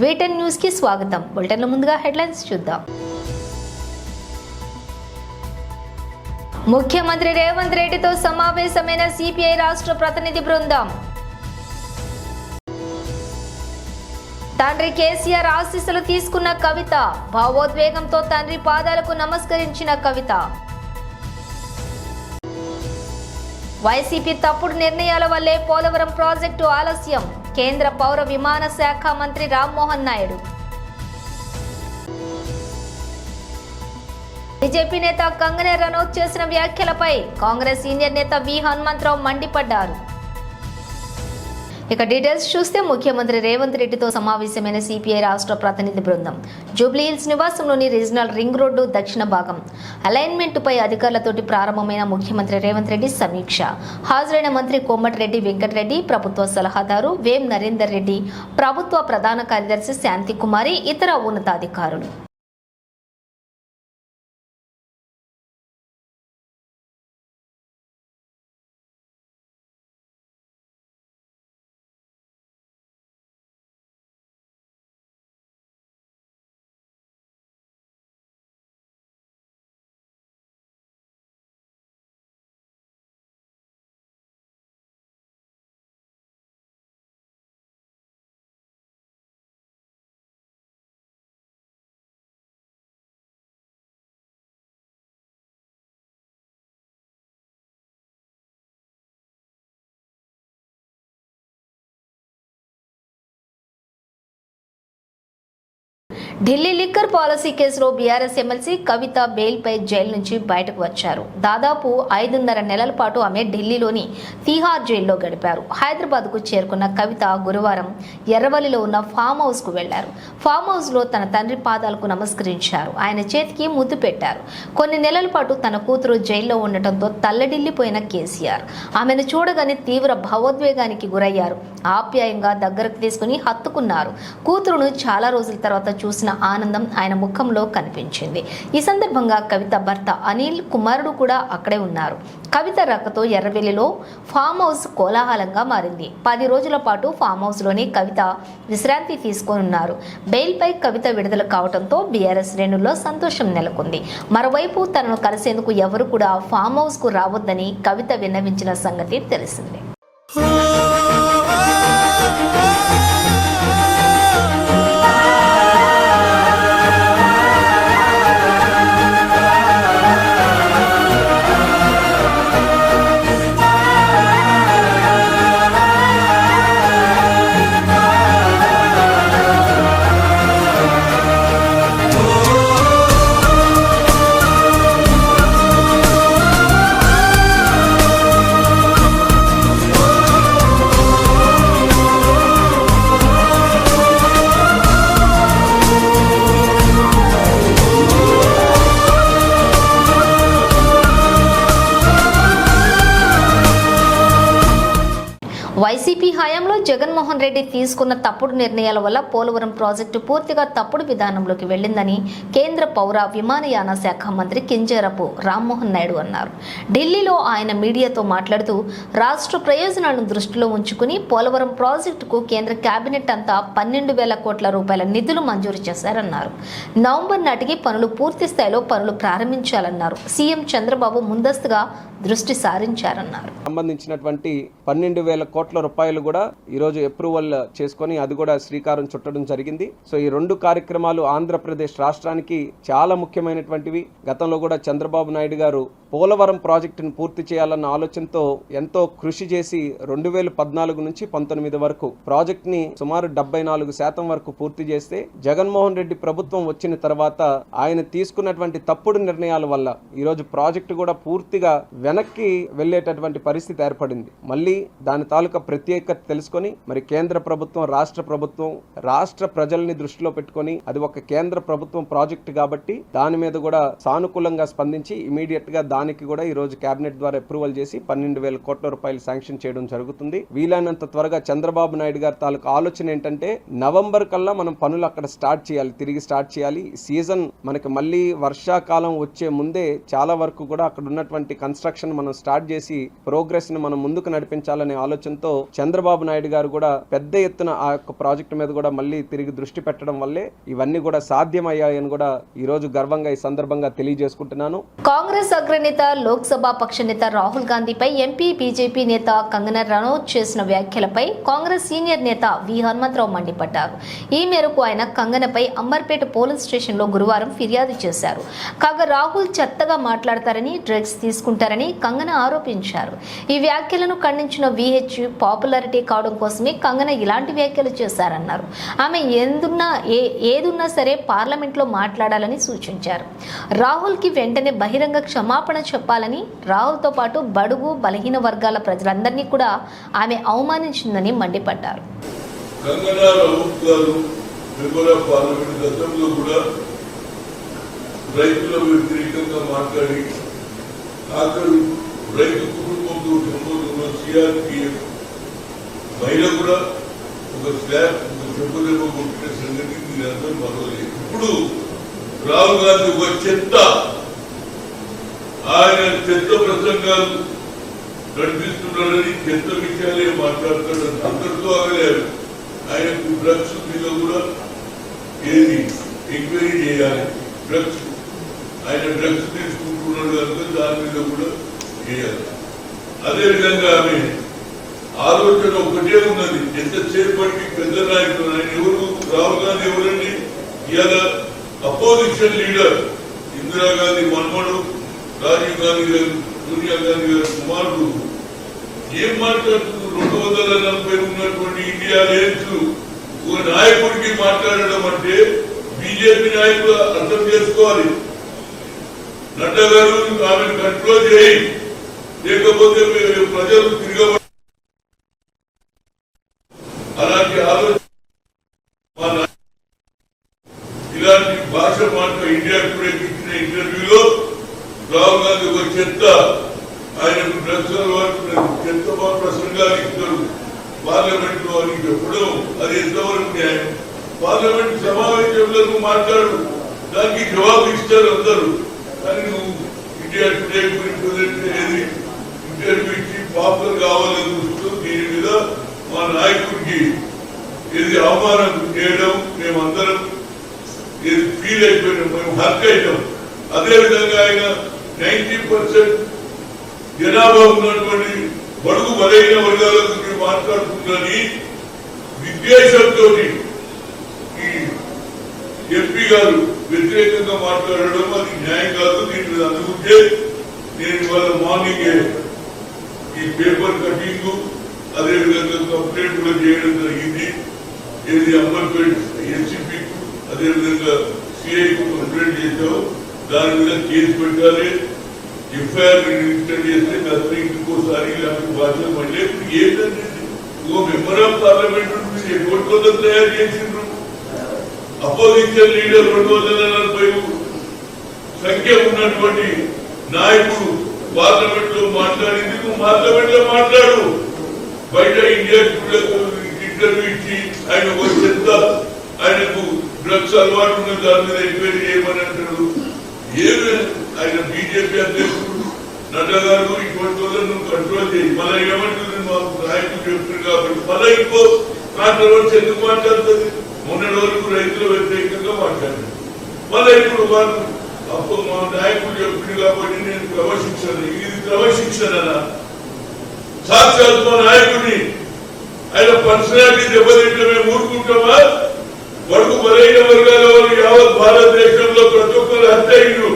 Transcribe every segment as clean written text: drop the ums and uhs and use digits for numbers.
వీటెన్ news కి స్వాగతం. బులెటిన్లో ముందుగా హెడ్లైన్స్ చూద్దాం. ముఖ్యమంత్రి రేవంత్ రెడ్డితో సమావేశమైన సిపిఐ రాష్ట్ర ప్రతినిధి బృందం. తండ్రి కేసీఆర్ ఆశీస్సులు తీసుకున్న కవిత. భావోద్వేగంతో తండ్రి పాదాలకు నమస్కరించిన కవిత. వైసీపీ తప్పుడు నిర్ణయాల వల్లే పోలవరం ప్రాజెక్టు ఆలస్యం. కేంద్ర పౌర విమాన శాఖ మంత్రి రామ్మోహన్ నాయుడు. బీజేపీ నేత కంగనే రనౌత్ చేసిన వ్యాఖ్యలపై కాంగ్రెస్ సీనియర్ నేత వి హనుమంతరావు మండిపడ్డారు. ఇక డీటెయిల్స్ చూస్తే ముఖ్యమంత్రి రేవంత్ రెడ్డితో సమావేశమైన సిపిఐ రాష్ట్ర ప్రతినిధి బృందం జూబ్లీహిల్స్ నివాసంలోని రీజనల్ రింగ్ రోడ్డు దక్షిణ భాగం అలైన్మెంట్పై అధికారులతోటి ప్రారంభమైన ముఖ్యమంత్రి రేవంత్ రెడ్డి సమీక్ష. హాజరైన మంత్రి కోమటిరెడ్డి వెంకటరెడ్డి, ప్రభుత్వ సలహాదారు వేం నరేందర్ రెడ్డి, ప్రభుత్వ ప్రధాన కార్యదర్శి శాంతికుమారి, ఇతర ఉన్నతాధికారులు. ఢిల్లీ లిక్కర్ పాలసీ కేసులో బీఆర్ఎస్ ఎమ్మెల్సీ కవిత బెయిల్పై జైలు నుంచి బయటకు వచ్చారు. దాదాపు 5.5 నెలల పాటు ఆమె ఢిల్లీలోని తిహార్ జైల్లో గడిపారు. హైదరాబాద్కు చేరుకున్న కవిత గురువారం ఎర్రవల్లిలో ఉన్న ఫామ్ హౌస్కు వెళ్లారు. ఫామ్ హౌస్లో తన తండ్రి పాదాలకు నమస్కరించారు. ఆయన చేతికి ముద్దు పెట్టారు. కొన్ని నెలల పాటు తన కూతురు జైల్లో ఉండటంతో తల్లడిల్లిపోయిన కేసీఆర్ ఆమెను చూడగానే తీవ్ర భావోద్వేగానికి గురయ్యారు. ఆప్యాయంగా దగ్గరకు తీసుకుని హత్తుకున్నారు. కూతురును చాలా రోజుల తర్వాత చూసిన ఆనందం ఆయన ముఖంలో కనిపించింది. ఈ సందర్భంగా కవిత భర్త అనిల్, కుమారుడు కూడా అక్కడే ఉన్నారు. కవిత రాకతో ఎర్రవెల్లిలో ఫామ్ హౌస్ కోలాహలంగా మారింది. 10 రోజుల పాటు ఫామ్ హౌస్ లోని కవిత విశ్రాంతి తీసుకోనున్నారు. బెయిల్పై కవిత విడుదల కావడంతో బీఆర్ఎస్ శ్రేణుల్లో సంతోషం నెలకొంది. మరోవైపు తనను కలిసేందుకు ఎవరు కూడా ఫామ్ హౌస్ కు రావద్దని కవిత విన్నవించిన సంగతి తెలిసిందే. వైసీపీ హయాంలో జగన్మోహన్ రెడ్డి తీసుకున్న తప్పుడు నిర్ణయాల వల్ల పోలవరం ప్రాజెక్టు పూర్తిగా తప్పుడు విధానంలోకి వెళ్లిందని కేంద్ర పౌర విమానయాన శాఖ మంత్రి కింజరాపు రామ్మోహన్ నాయుడు అన్నారు. ఢిల్లీలో ఆయన మీడియాతో మాట్లాడుతూ రాష్ట్ర ప్రయోజనాలను దృష్టిలో ఉంచుకుని పోలవరం ప్రాజెక్టుకు కేంద్ర కేబినెట్ అంతా 12,000 కోట్ల రూపాయల నిధులు మంజూరు చేశారన్నారు. నవంబర్ నాటికి పనులు పూర్తి స్థాయిలో ప్రారంభించాలన్నారు. సీఎం చంద్రబాబు ముందస్తుగా దృష్టి సారించారన్నారు. సంబంధించినటువంటి 12,000 కోట్ల రూపాయలు కూడా ఈరోజు అప్రూవల్ చేసుకొని అది కూడా శ్రీకారం చుట్టడం జరిగింది. సో ఈ 2 కార్యక్రమాలు ఆంధ్రప్రదేశ్ రాష్ట్రానికి చాలా ముఖ్యమైనటువంటివి. గతంలో కూడా చంద్రబాబు నాయుడు గారు పోలవరం ప్రాజెక్టును పూర్తి చేయాలన్న ఆలోచనతో ఎంతో కృషి చేసి 2014 నుంచి 19 వరకు ప్రాజెక్ట్ ని సుమారు 74% వరకు పూర్తి చేస్తే జగన్మోహన్ రెడ్డి ప్రభుత్వం వచ్చిన తర్వాత ఆయన తీసుకున్నటువంటి తప్పుడు నిర్ణయాల వల్ల ఈరోజు ప్రాజెక్టు కూడా పూర్తిగా వెనక్కి వెళ్లేటటువంటి పరిస్థితి ఏర్పడింది. మళ్ళీ దాని తాలూకా ప్రత్యేకత తెలుసుకొని మరి కేంద్ర ప్రభుత్వం, రాష్ట్ర ప్రజల్ని దృష్టిలో పెట్టుకొని అది ఒక కేంద్ర ప్రభుత్వం ప్రాజెక్టు కాబట్టి దాని మీద కూడా సానుకూలంగా స్పందించి ఇమీడియట్ గా దానికి కూడా ఈ రోజు కేబినెట్ ద్వారా అప్రూవల్ చేసి 12,000 కోట్ల రూపాయలు శాంక్షన్ చేయడం జరుగుతుంది. వీలైనంత త్వరగా చంద్రబాబు నాయుడు గారి తాలూకా ఆలోచన ఏంటంటే నవంబర్ కల్లా మనం పనులు అక్కడ తిరిగి స్టార్ట్ చేయాలి. సీజన్ మనకి మళ్ళీ వర్షాకాలం వచ్చే ముందే చాలా వరకు కూడా అక్కడ ఉన్నటువంటి కన్స్ట్రక్షన్ మనం స్టార్ట్ చేసి ప్రోగ్రెస్ ని మనం ముందుకు నడిపించాలనే ఆలోచనతో చంద్రబాబు నాయుడు గారు కూడా పెద్ద ఎత్తున ఆ యొక్క ప్రాజెక్టు మీద కూడా మళ్ళీ తిరిగి దృష్టి పెట్టడం వల్లే ఇవన్నీ కూడా సాధ్యమయ్యాయని కూడా ఈ రోజు గర్వంగా ఈ సందర్భంగా తెలియజేసుకుంటున్నాను. కాంగ్రెస్ అగ్రనేత లోక్సభ పక్ష నేత రాహుల్ గాంధీపై ఎంపీ బీజేపీ నేత కంగనా రనౌత్ చేసిన వ్యాఖ్యలపై కాంగ్రెస్ సీనియర్ నేత వి హనుమంతరావు మండిపడ్డారు. ఈ మేరకు ఆయన కంగనపై అంబర్పేట పోలీస్ స్టేషన్లో గురువారం ఫిర్యాదు చేశారు. కాగా రాహుల్ చెత్తగా మాట్లాడతారని, డ్రగ్స్ తీసుకుంటారని కంగన ఆరోపించారు. ఈ వ్యాఖ్యలను ఖండించిన విహెచ్ పాపులారిటీ కావడం కోసమే కంగన ఇలాంటి వ్యాఖ్యలు చేశారన్నారు. ఆమె ఏదున్నా సరే పార్లమెంట్లో మాట్లాడాలని సూచించారు. రాహుల్కి వెంటనే బహిరంగ క్షమాపణ చెప్పాలని, రాహుల్తో పాటు బడుగు బలహీన వర్గాల ప్రజలందరినీ కూడా ఆమె అవమానించిందని మండిపడ్డారు. కంగనా రనౌత్ గారు మెంబర్ ఆఫ్ పార్లమెంట్ గతంలో కూడా రైతుల వ్యతిరేకంగా మాట్లాడి ఆఖరు రైతు కుటుంబంతో సంబంధంలో సిఆర్పిఎఫ్ మహిళ కూడా ఒక స్లాబ్ చెప్పుదెబ్బ కొట్టిన సంగతి మీరందరూ మరవలేదు. ఇప్పుడు రాహుల్ గాంధీ ఒక చెత్త, ఆయన చెత్త ప్రసంగాలు నడిపిస్తున్నారని చెత్త విషయాలే మాట్లాడతాడు. అందరితో ఆగలేరు. ఆయనకు డ్రగ్స్ మీద కూడా ఏది ఎంక్వైరీ చేయాలి. డ్రగ్స్ ఆయన డ్రగ్స్ తీసుకుంటున్నాడు కనుక దాని మీద కూడా చేయాలి. అదేవిధంగా ఆమె ఆలోచన ఒకటే ఉన్నది. ఎంతసేపటికి పెద్ద నాయకులు ఆయన ఎవరు, రాహుల్ గాంధీ ఎవరండి? ఇవాళ అపోజిషన్ లీడర్ ఇందిరాగాంధీ మనమడు, రాజీవ్ గాంధీ గారు, సోనియా గాంధీ గారు కుమారుడు ఏం మాట్లాడుతున్నారు? 240 ఉన్నటువంటి ఇండియా లేన్స్ ఒక నాయకుడికి మాట్లాడడం అంటే బీజేపీ నాయకులు అర్థం చేసుకోవాలి. నడ్డా గారు ఆమెను కంట్రోల్ చేయి, లేకపోతే ప్రజలు తిరగబడి అలాంటి ఆలోచన ఇలాంటి భాష మాట ఇండియా టుడే ఇచ్చిన ఇంటర్వ్యూలో రాహుల్ గాంధీ ఒక చెత్త, ఆయనకు డ్రగ్స్ అలవాటు చెత్త ప్రసంగాలు ఇస్తారు పార్లమెంట్ లో అని చెప్పడం అది ఎంతవరకు న్యాయం? పార్లమెంట్ సమావేశంలో నువ్వు మాట్లాడు, దానికి జవాబు ఇస్తారు అందరూ. కానీ నువ్వు ఇండియా టుడే గురించి ఏది ఇంటర్వ్యూ ఇచ్చి పాపులర్ కావాలని చూస్తూ దీని మీద మా నాయకుడికి ఏది అవమానం చేయడం మేమందరం ఏది ఫీల్ అయిపోయినాం, మేము హక్ అయినాం. అదేవిధంగా ఆయన 90% జనాభా ఉన్నటువంటి బడుగు బలైన వర్గాల గురించి మాట్లాడుతుందని విద్వేషంతో ఈ ఎంపీ గారు వ్యతిరేకంగా మాట్లాడడం అది న్యాయం కాదు. దీని మీద అందుకుంటే నేను ఇవాళ మార్నింగ్ ఈ పేపర్ కటింగ్ అదేవిధంగా కంప్లైంట్ కూడా చేయడం జరిగింది. ఏది అంబర్పేట్ ఎన్సీపీకి అదేవిధంగా సిఐకు కంప్లైంట్ చేశావు, దాని మీద కేసు పెట్టాలి. ఎఫ్ఐఆర్ రిజిస్టర్ చేస్తే గతంలో ఇంకోసారి ఇలాంటి బాధ్యత మళ్ళీ ఏంటంటే ఓ మెంబర్ ఆఫ్ పార్లమెంట్ ఎటువంటి తయారు చేసిండ్రు. అపోజిషన్ లీడర్ 240 సంఖ్య ఉన్నటువంటి నాయకుడు పార్లమెంట్ లో మాట్లాడింది. నువ్వు పార్లమెంట్ లో మాట్లాడు, బయట ఇండియా ఇంటర్వ్యూ ఇచ్చి ఆయన వచ్చేంత ఆయనకు డ్రగ్స్ అలవాటు ఉన్న దాని మీద ఎంక్వైరీ చేయమని అంటాడు. ఏమి ఆయన బీజేపీ అధ్యక్షుడు నడ్డా గారు ఇటువంటి వాళ్ళను కంట్రోల్ చేయి. మళ్ళీ ఏమంటుంది మాకు నాయకులు చెప్తున్నారు కాబట్టి మళ్ళీ ఇంకో కాంట్రవర్సీ ఎందుకు మాట్లాడుతుంది? మొన్నటి వరకు రైతుల వ్యతిరేకంగా మాట్లాడారు, మళ్ళీ ఇప్పుడు వాళ్ళు అప్పుడు మా నాయకులు చెప్పింది కాబట్టి నేను క్రమశిక్షణ, ఇది క్రమశిక్షణ సాక్షాత్ మా నాయకుడిని ఆయన పర్సనాలిటీ దెబ్బతింటే మేము ఊరుకుంటామా? వరకు బలైన వర్గాల వాళ్ళు యావత్ భారతదేశంలో ప్రతి ఒక్కరు హత్య అయ్యారు.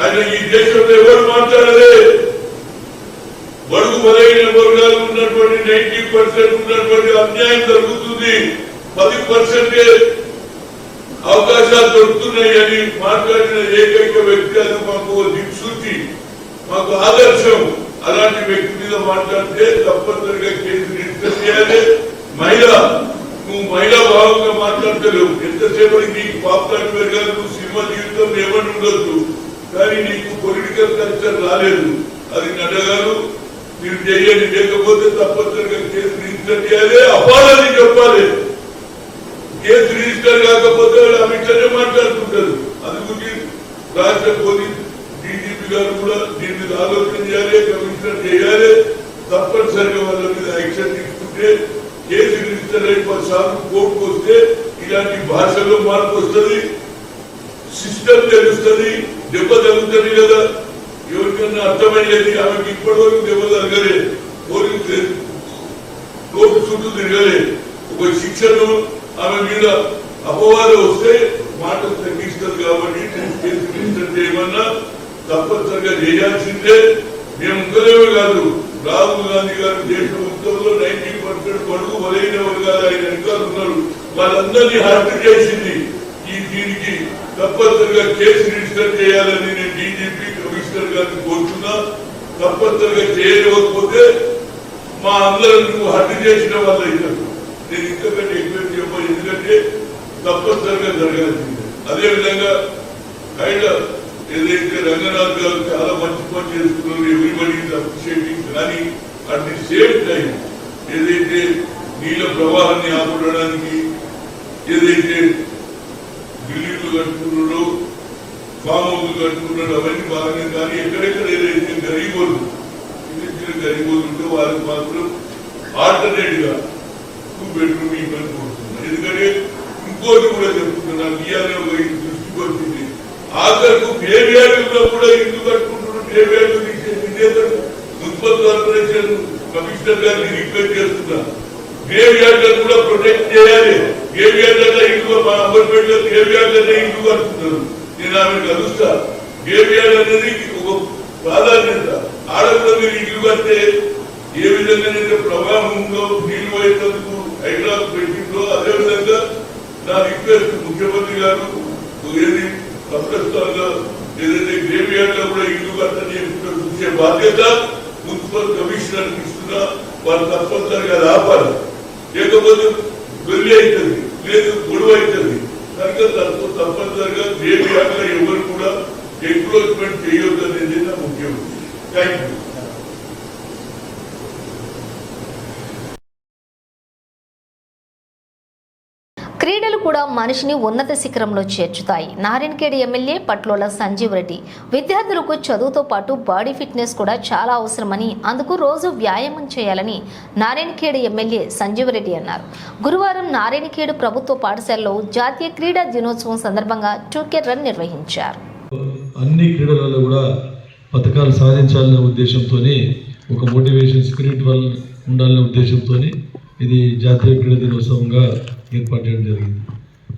ఆయన ఈ దేశంలో ఎవరు మాట్లాడలే. బడుగు బలైన వర్గాలు ఉన్నటువంటి 90% ఉన్నటువంటి అన్యాయం జరుగుతుంది. 10% అవకాశాలు దొరుకుతున్నాయి అని మాట్లాడిన ఏకైక వ్యక్తి అది మాకు దిక్సూచి, మాకు ఆదర్శం. అలాంటి వ్యక్తి మీద మాట్లాడితే తప్పనిసరిగా కేసు రిజిస్టర్ చేయాలి. నువ్వు మహిళా భావంగా మాట్లాడలేవు. ఎంతసేపటికి నీకు పాపులారిటీ పెరగాలి, నువ్వు సినిమా జీవితం ఏమని ఉండొచ్చు, కానీ నీకు పొలిటికల్ కల్చర్ రాలేదు. అది నడ్డా గారు మీరు చేయాలి, లేకపోతే తప్పనిసరిగా కేసు రిజిస్టర్ చేయాలి, అపాలని చెప్పాలి. కేసు రిజిస్టర్ కాకపోతే అమిత్ షా మాట్లాడుతుంటారు. అందుకు రాష్ట్ర పోలీస్ డీజీపీ గారు కూడా దీని మీద ఆలోచన చేయాలి, కమిషనర్ చేయాలి. తప్పనిసరిగా వాళ్ళ మీద యాక్షన్ తీసుకుంటే కేసు రిజిస్టర్ అయి 10 సార్లు కోర్టుకు వస్తే ఇలాంటి భాషలో మార్పు వస్తుంది, సిస్టమ్ తెలుస్తుంది, దెబ్బ తగ్గుతుంది కదా. ఎవరికన్నా అర్థమయ్యేది. ఆమెకి ఇప్పటివరకు దెబ్బ తగ్గలేదు, పోలీసు కోర్టు చుట్టూ తిరగలేదు. ఒక శిక్షను ఆమె మీద అపవాదం వస్తే మాట తగ్గిస్తారు కాబట్టి కేసు రిజిస్టర్ చేయమన్నా తప్పనిసరిగా చేయాల్సిందే. మేము ముక్కలేమే కాదు, రాహుల్ గాంధీ గారు దేశం మొత్తంలో 90% పడుగు బలైన వర్గాలు ఆయన వెనకాల ఉన్నారు, వాళ్ళందరినీ హత్య చేసింది. దీనికి తప్పనిసరిగా కేసు రిజిస్టర్ చేయాలని నేను డీజీపీ కమిషనర్ గారిని కోరుతున్నా. తప్పనిసరిగా చేయకపోతే మా అందరం నువ్వు హత్య చేసిన వాళ్ళు అవుతారు. నేను ఇంతకంటే ఎక్కువ చెప్పాలి, ఎందుకంటే తప్పనిసరిగా జరగాల్సిందే. అదేవిధంగా ఆయన ఏదైతే రంగనాథ్ గారు చాలా మంచి పని చేస్తున్నారు, ఎవ్రీబడి ఈజ్ అప్రిషియేటింగ్. కానీ అట్ ది సేమ్ టైం ఏదైతే నీళ్ళ ప్రవాహాన్ని ఆపడానికి ఏదైతే బిల్డింగ్లు కట్టుకున్నాడో, ఫామ్ హౌస్లు కట్టుకున్నాడు, అవన్నీ బాగానే. కానీ ఎక్కడెక్కడ ఏదైతే గరీబోలు గరీబోలు ఉంటే వాళ్ళకి మాత్రం ఆల్టర్నేట్ గా 2 బెడ్రూమ్ ఇబ్బంది పడుతున్నారు. ఎందుకంటే ఇంకోటి కూడా చెప్తున్నాను, ఇవాళ దృష్టికి వచ్చింది. ఆఖరకు గ్రేవ్యార్డులో కూడా ఇల్లు కట్టుకుంటున్నారు. గ్రేవ్యార్డు తీసేది మున్సిపల్ కార్పొరేషన్ కమిషనర్ గారిని రిక్వెస్ట్ చేస్తున్నా, గ్రేవ్యార్డులను కూడా ప్రొటెక్ట్ చేయాలి. గ్రేవ్యార్డులో ఇల్లు మా అమర్పేటలో గ్రేవ్యార్డులనే ఇల్లు కట్టుతున్నారు. నేను ఆమె కలుస్తా. గ్రేవ్యార్డ్ అనేది ఒక ప్రాధాన్యత. ఆడపిల్ల మీరు ఇల్లు కడితే ఏ విధంగానైతే ప్రవాహంలో నీళ్లు పోయేందుకు హైడ్రాక్ పెట్టిందో అదేవిధంగా నా రిక్వెస్ట్ ముఖ్యమంత్రి గారు ఏది కబ్రస్థాన్లో ఏదైతే గ్రేవ్యార్డ్ లో కూడా ఇల్లు కట్టని చూసే బాధ్యత మున్సిపల్ కమిషనర్ ఇస్తున్నా. వాళ్ళు తప్పనిసరిగా ఆపాలి, లేకపోతే వెళ్ళి అవుతుంది, లేదు గొడవ అవుతుంది. కనుక తప్పనిసరిగా గ్రేవ్యార్డ్ లో ఎవరు కూడా ఎంక్రోచ్మెంట్ చేయొద్దు అనేది నా ముఖ్యం. Thank you. క్రీడలు కూడా మనిషిని ఉన్నత శిఖరంలో చేర్చుతాయి. నారాయణఖేడ్ ఎమ్మెల్యే పట్లోల సంజీవ్ రెడ్డి విద్యార్థులకు చదువుతో పాటు బాడీ ఫిట్నెస్ కూడా చాలా అవసరమని, అందుకు రోజు వ్యాయామం చేయాలని నారాయణఖేడ్ ఎమ్మెల్యే సంజీవ్ రెడ్డి అన్నారు. గురువారం నారాయణఖేడ్ ప్రభుత్వ పాఠశాలలో జాతీయ క్రీడా దినోత్సవం సందర్భంగా 2K రన్ నిర్వహించారు. అన్ని క్రీడలలో కూడా పథకాలు సాధించాలనే ఉద్దేశంతో, ఒక మోటివేషన్ స్పిరిట్ వల్ల ఉండాలనే ఉద్దేశంతో ఇది జాతీయ క్రీడా దినోత్సవంగా ఏర్పాటు చేయడం జరిగింది.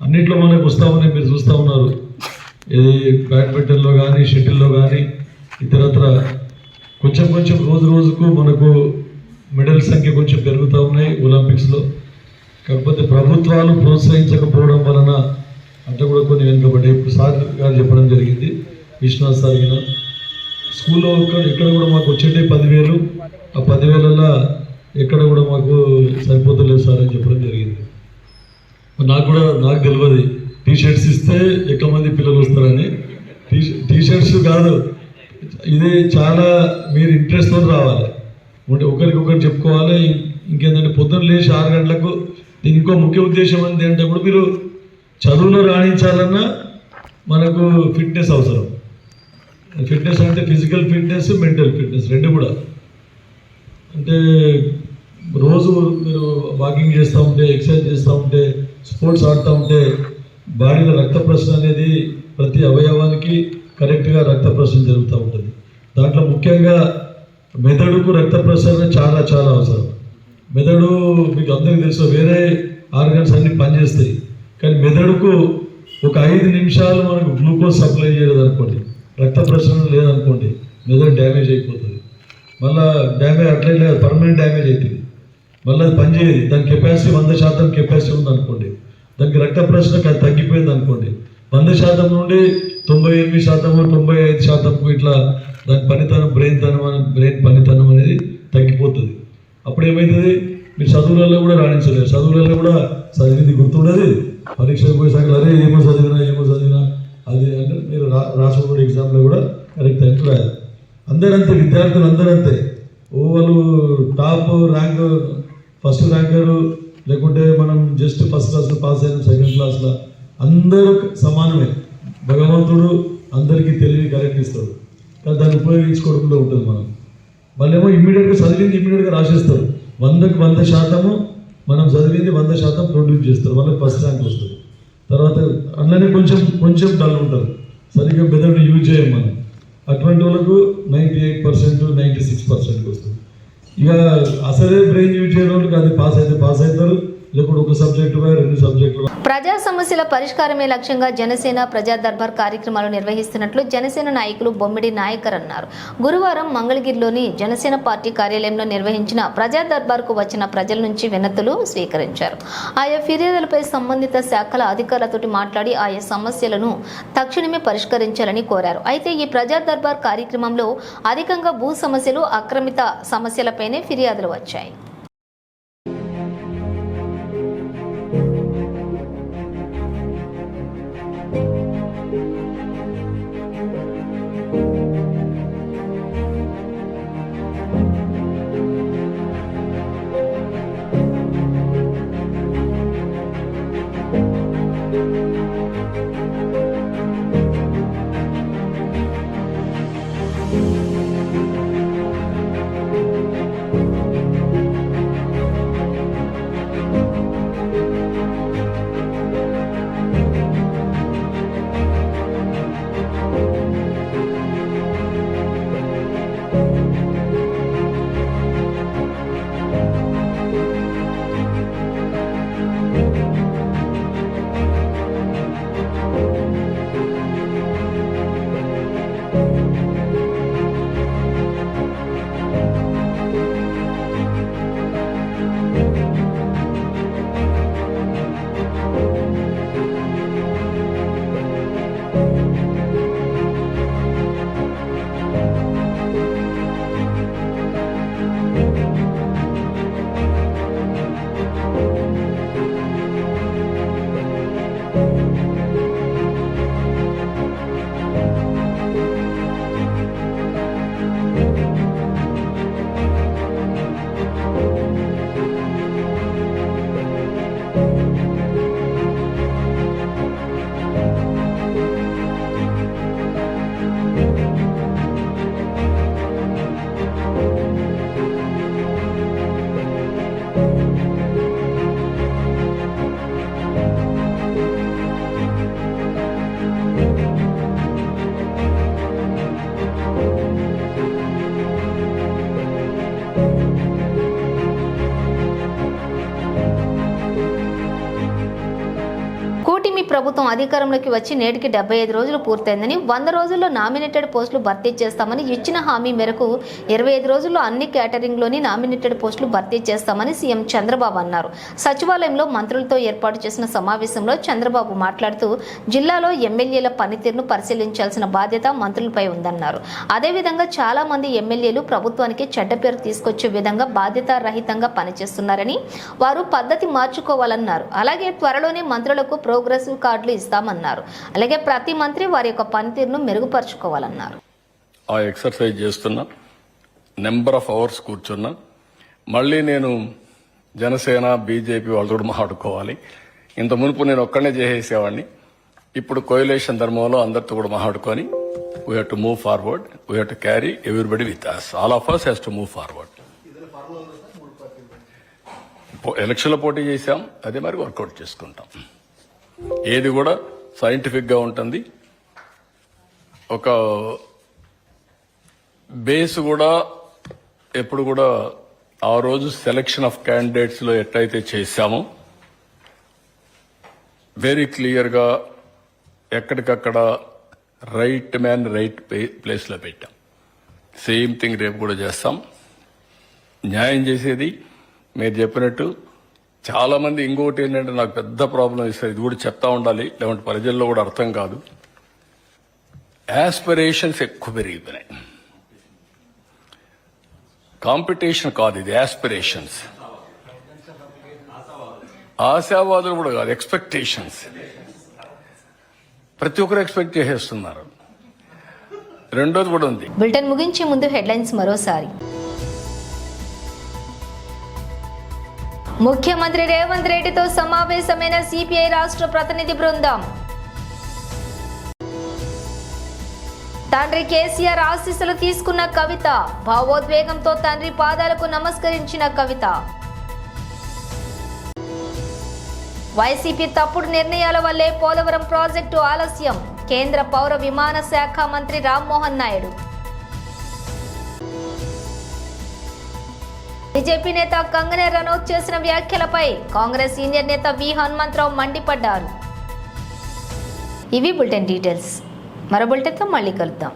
అన్నింటిలో మనకు వస్తామని మీరు చూస్తూ ఉన్నారు. ఇది బ్యాడ్మింటన్లో కానీ, షటిల్లో కానీ, ఇతరత్ర కొంచెం కొంచెం రోజు రోజుకు మనకు మెడల్ సంఖ్య కొంచెం పెరుగుతూ ఉన్నాయి ఒలింపిక్స్లో. కాకపోతే ప్రభుత్వాలు ప్రోత్సహించకపోవడం వలన అంటే కూడా కొన్ని వెనుకబడ్డాయి. ఇప్పుడు సార్ గారు చెప్పడం జరిగింది, విశ్వనాథ్ సార్ గారు స్కూల్లో ఇక్కడ కూడా మాకు వచ్చేటే 10,000, ఆ 10,000ల ఎక్కడ కూడా మాకు సరిపోతలేదు సార్ అని చెప్పడం జరిగింది. నాకు తెలియదు టీషర్ట్స్ ఇస్తే ఎక్కువ మంది పిల్లలు వస్తారని. టీషర్ట్స్ కాదు, ఇది చాలా మీరు ఇంట్రెస్ట్తో రావాలి, ఒకరికొకరు చెప్పుకోవాలి. ఇంకేంటంటే పొద్దున్న లేచి 6 గంటలకు ఇంకో ముఖ్య ఉద్దేశం ఏంటంటే కూడా మీరు చదువులో రాణించాలన్నా మనకు ఫిట్నెస్ అవసరం. ఫిట్నెస్ అంటే ఫిజికల్ ఫిట్నెస్, మెంటల్ ఫిట్నెస్ రెండు కూడా. అంటే రోజు మీరు వాకింగ్ చేస్తూ ఉంటే, ఎక్సర్సైజ్ చేస్తూ ఉంటే, స్పోర్ట్స్ ఆడుతూ ఉంటే బాడీలో రక్త ప్రసరణ అనేది ప్రతి అవయవానికి కరెక్ట్గా రక్త ప్రసరణ జరుగుతూ ఉంటుంది. దాంట్లో ముఖ్యంగా మెదడుకు రక్త ప్రసరణ చాలా చాలా అవసరం. మెదడు మీకు అందరికీ తెలుసు, వేరే ఆర్గన్స్ అన్ని పనిచేస్తాయి, కానీ మెదడుకు ఒక 5 నిమిషాలు మనకు గ్లూకోజ్ సప్లై చేయలేదు అనుకోండి, రక్త ప్రసరణ లేదనుకోండి, మెదడు డ్యామేజ్ అయిపోతుంది. మళ్ళీ డ్యామేజ్ అట్లయితే పర్మనెంట్ డ్యామేజ్ అవుతుంది, మళ్ళీ అది పనిచేయదు. దాని కెపాసిటీ 100% కెపాసిటీ ఉందనుకోండి, దానికి రక్త ప్రసరణ తగ్గిపోయింది అనుకోండి, 100% నుండి 98%, 95% ఇట్లా దాని పనితనం బ్రెయిన్ పనితనం అనేది తగ్గిపోతుంది. అప్పుడు ఏమవుతుంది, మీరు చదువులలో కూడా రాణించలేరు. చదువులలో కూడా చదివింది గుర్తుండదు, పరీక్షకు పోయేసాక అరే ఏమో చదివినా అది అంటే మీరు రాసుకున్న ఎగ్జామ్లో కూడా కరెక్ట్ టైంకి రాయాలి. అందరంతే, విద్యార్థులు అందరంతే. వాళ్ళు టాప్ ర్యాంక్, ఫస్ట్ ర్యాంకరు, లేకుంటే మనం జస్ట్ ఫస్ట్ క్లాస్లో పాస్ అయిన, సెకండ్ క్లాస్లో అందరూ సమానమే. భగవంతుడు అందరికీ తెలివి కరెక్ట్ ఇస్తాడు, కానీ దాన్ని ఉపయోగించుకోవడంలో ఉంటుంది. వాళ్ళేమో ఇమ్మీడియట్గా చదివింది ఇమ్మీడియట్గా రాసేస్తారు. 100% మనం చదివింది 100% ప్రొడ్యూస్ చేస్తారు, వాళ్ళకి ఫస్ట్ ర్యాంక్ వస్తుంది. తర్వాత అందులోనే కొంచెం డల్ ఉంటారు, సరిగ్గా మెథడ్ యూజ్ చేయం మనం. అటువంటి వాళ్ళకు 98%, 96% వస్తుంది. ఇక అసలే బ్రెయిన్ యూజ్ చేయడం వాళ్ళకి అది పాస్ అవుతారు, లేకపోతే ఒక సబ్జెక్టు 2 సబ్జెక్టులు. ప్రజా సమస్యల పరిష్కారమే లక్ష్యంగా జనసేన ప్రజా దర్బార్ కార్యక్రమాలు నిర్వహిస్తున్నట్లు జనసేన నాయకులు బొమ్మిడి నాయకర్ అన్నారు. గురువారం మంగళగిరిలోని జనసేన పార్టీ కార్యాలయంలో నిర్వహించిన ప్రజా దర్బార్కు వచ్చిన ప్రజల నుంచి వినతులు స్వీకరించారు. ఆయా ఫిర్యాదులపై సంబంధిత శాఖల అధికారులతోటి మాట్లాడి ఆయా సమస్యలను తక్షణమే పరిష్కరించాలని కోరారు. అయితే ఈ ప్రజా దర్బార్ కార్యక్రమంలో అధికంగా భూ సమస్యలు, ఆక్రమిత సమస్యలపైనే ఫిర్యాదులు వచ్చాయి. కూటమి ప్రభుత్వం అధికారంలోకి వచ్చి నేటికి 75 రోజులు పూర్తయిందని, 100 రోజుల్లో నామినేటెడ్ పోస్టులు భర్తీ చేస్తామని ఇచ్చిన హామీ మేరకు 25 రోజుల్లో అన్ని కేటరింగ్లోని నామినేటెడ్ పోస్టులు భర్తీ చేస్తామని సీఎం చంద్రబాబు అన్నారు. సచివాలయంలో మంత్రులతో ఏర్పాటు చేసిన సమావేశంలో చంద్రబాబు మాట్లాడుతూ జిల్లాలో ఎమ్మెల్యేల పనితీరును పరిశీలించాల్సిన బాధ్యత మంత్రులపై ఉందన్నారు. అదేవిధంగా చాలా మంది ఎమ్మెల్యేలు ప్రభుత్వానికి చెడ్డ పేరు తీసుకొచ్చే విధంగా బాధ్యతారహితంగా పనిచేస్తున్నారని, వారు పద్ధతి మార్చుకోవాలన్నారు. అలాగే త్వరలోనే మంత్రులకు ప్రోగ్రెసివ్ కార్డులు ఇస్తామన్నారు. అలాగే ప్రతి మంత్రి వారి యొక్క పనితీరును మెరుగుపరుచుకోవాలన్నారు. ఆ ఎక్సర్సైజ్ చేస్తున్నా, నెంబర్ ఆఫ్ అవర్స్ కూర్చున్నా. మళ్ళీ నేను జనసేన బీజేపీ వాళ్ళతో కూడా మాట్లాడుకోవాలి. ఇంత మునుపు నేను ఒక్కడనే చేసేసేవాడిని. ఇప్పుడు కోయిలేషన్ ధర్మంలో అందరితో కూడా మాట్లాడుకొని we have to move forward, we have to carry everybody with us. All of us has to move forward. ఎలక్షన్లో పోటీ చేశాం, అదే మరి వర్కౌట్ చేసుకుంటాం. ఏది కూడా సైంటిఫిక్ గా ఉంటుంది. ఒక బేస్ కూడా ఎప్పుడు కూడా ఆ రోజు సెలక్షన్ ఆఫ్ క్యాండిడేట్స్ లో ఎట్లయితే చేశామో వెరీ క్లియర్ గా ఎక్కడికక్కడ రైట్ మ్యాన్ రైట్ ప్లేస్ లో పెట్టాం. సేమ్ థింగ్ రేపు కూడా చేస్తాం. న్యాయం చేసేది మీరు చెప్పినట్టు. చాలా మంది ఇంకోటి ఏంటంటే నాకు పెద్ద ప్రాబ్లం ఇస్తారు, ఇది కూడా చెప్తా ఉండాలి, లేదంటే ప్రజల్లో కూడా అర్థం కాదు. యాస్పిరేషన్స్ ఎక్కువ పెరిగిపోయినాయి. కాంపిటీషన్ కాదు ఇది, యాస్పిరేషన్స్. ఆశావాదులు కూడా కాదు, ఎక్స్పెక్టేషన్స్. ప్రతి ఒక్కరు ఎక్స్పెక్ట్ చేసేస్తున్నారు. రెండోది కూడా ఉంది. బులెటిన్ ముగించే ముందు హెడ్లైన్స్ మరోసారి. ముఖ్యమంత్రి రేవంత్ రెడ్డితో సమావేశమైన సిపిఐ రాష్ట్ర ప్రతినిధి బృందం. తండ్రి కేసీఆర్ ఆశీస్సులు తీసుకున్న కవిత. భావోద్వేగంతో తండ్రి పాదాలకు నమస్కరించిన కవిత. వైసీపీ తప్పుడు నిర్ణయాల వల్లే పోలవరం ప్రాజెక్టు ఆలస్యం. కేంద్ర పౌర విమాన శాఖ మంత్రి రామ్మోహన్ నాయుడు. బీజేపీ నేత కంగనా రనౌత్ చేసిన వ్యాఖ్యలపై కాంగ్రెస్ సీనియర్ నేత వి హనుమంతరావు మండిపడ్డారు. ఇవి బులెటిన్ డీటెయిల్స్. మరో బులెటిన్తో మళ్ళీ కలుద్దాం.